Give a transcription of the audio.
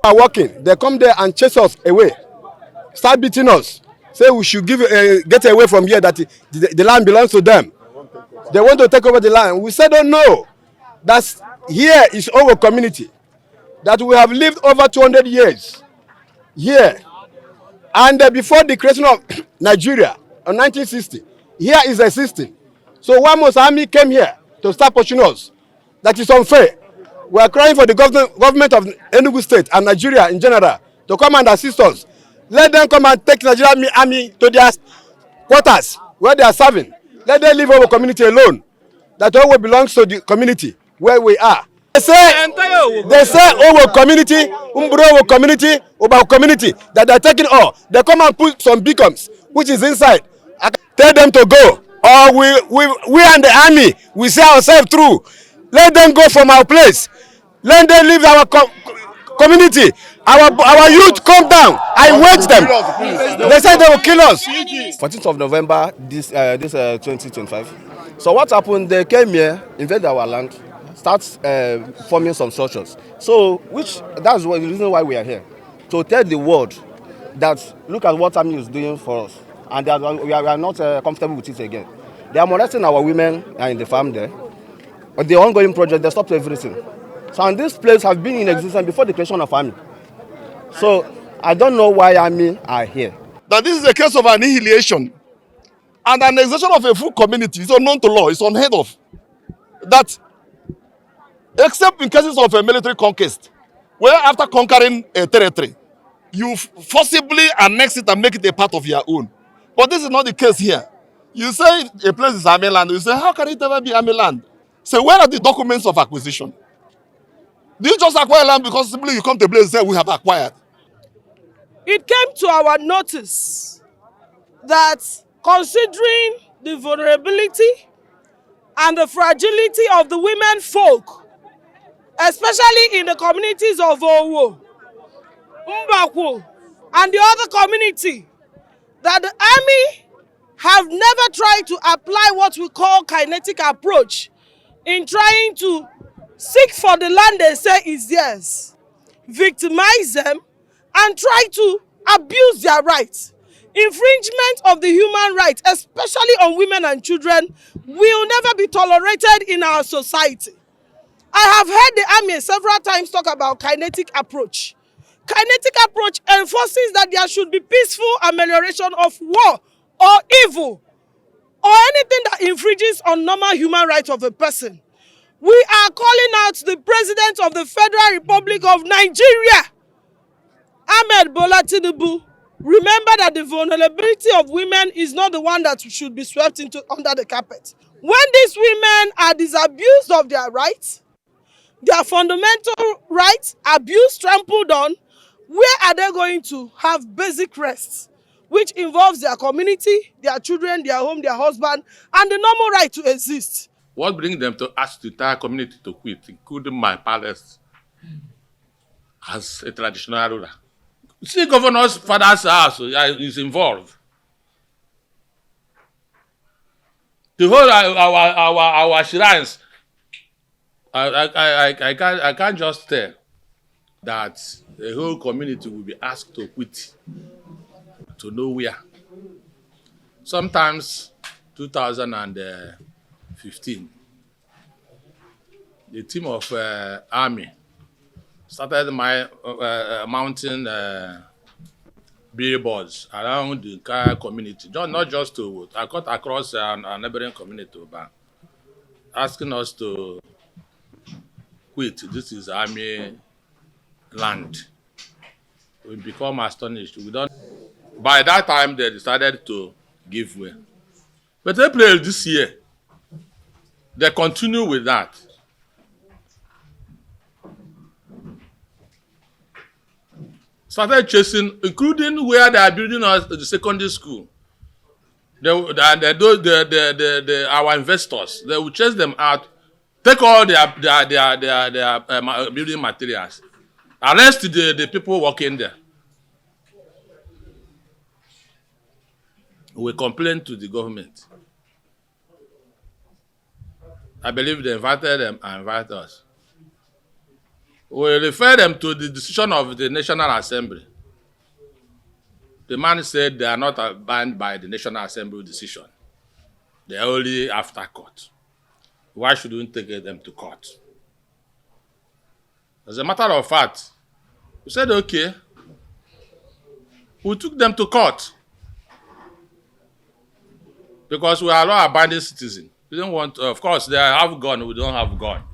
Are working, they come there and chase us away, start beating us, say we should get away from here, that the land belongs to them. They want to take over the land. We said, oh no, that's here is our community, that we have lived over 200 years here. And before the creation of Nigeria in 1960, here is existing. So why must army came here to start pushing us? That is unfair. We are crying for the government of Enugu State and Nigeria in general to come and assist us. Let them come and take Nigerian army to their quarters where they are serving. Let them leave our community alone. That all belongs to the community where we are. They say our community, Mbulu community, our community, that they are taking all. They come and put some beacons, which is inside. I can tell them to go. Or we and the army, we see ourselves through. Let them go from our place. Let them leave our community. Our youth come down. I wait them. They said they will kill us. 14th of November, this 2025. So what happened? They came here, invaded our land, start forming some structures. So that's the reason why we are here, to tell the world that look at what army is doing for us, and that we are not comfortable with it again. They are molesting our women in the farm there. But the ongoing project, they stopped everything. So, and this place has been in existence before the creation of army. So I don't know why army are here. That this is a case of annihilation and an annexation of a full community is unknown to law. It's unheard of. That, except in cases of a military conquest, where after conquering a territory, you forcibly annex it and make it a part of your own. But this is not the case here. You say a place is army land. You say, how can it ever be army land? So where are the documents of acquisition? Do you just acquire land because simply you come to a place and say we have acquired? It came to our notice that considering the vulnerability and the fragility of the women folk, especially in the communities of Owo, Mbakwu, and the other community, that the army have never tried to apply what we call kinetic approach in trying to seek for the land they say is theirs, victimize them, and try to abuse their rights. Infringement of the human rights, especially on women and children, will never be tolerated in our society. I have heard the army several times talk about kinetic approach. Kinetic approach enforces that there should be peaceful amelioration of war or evil, or anything that infringes on normal human rights of a person. We are calling out the President of the Federal Republic of Nigeria, Ahmed Bola Tinubu. Remember that the vulnerability of women is not the one that should be swept under the carpet. When these women are disabused of their rights, their fundamental rights abused, trampled on, where are they going to have basic rest, which involves their community, their children, their home, their husband, and the normal right to exist? What brings them to ask the entire community to quit, including my palace, as a traditional ruler? See, governor's father's house is involved. The whole our shrines, I can't just tell. that the whole community will be asked to quit to nowhere. Sometimes 2015, the team of army started mounting billboards around the entire community, not just to vote. I cut across a neighboring community, but asking us to quit. This is army land. We become astonished. We don't. By that time, they decided to give way. But April this year, they continue with that. Started chasing, including where they are building us the secondary school. Our investors, they will chase them out, take all their building materials, arrest the people working there. We complain to the government. I believe they invited them and invited us. We refer them to the decision of the National Assembly. The man said they are not bound by the National Assembly decision. They are only after court. Why shouldn't we take them to court? As a matter of fact, we said, okay, we took them to court because we are law-abiding citizens. We don't want, of course, they have gun, we don't have gun.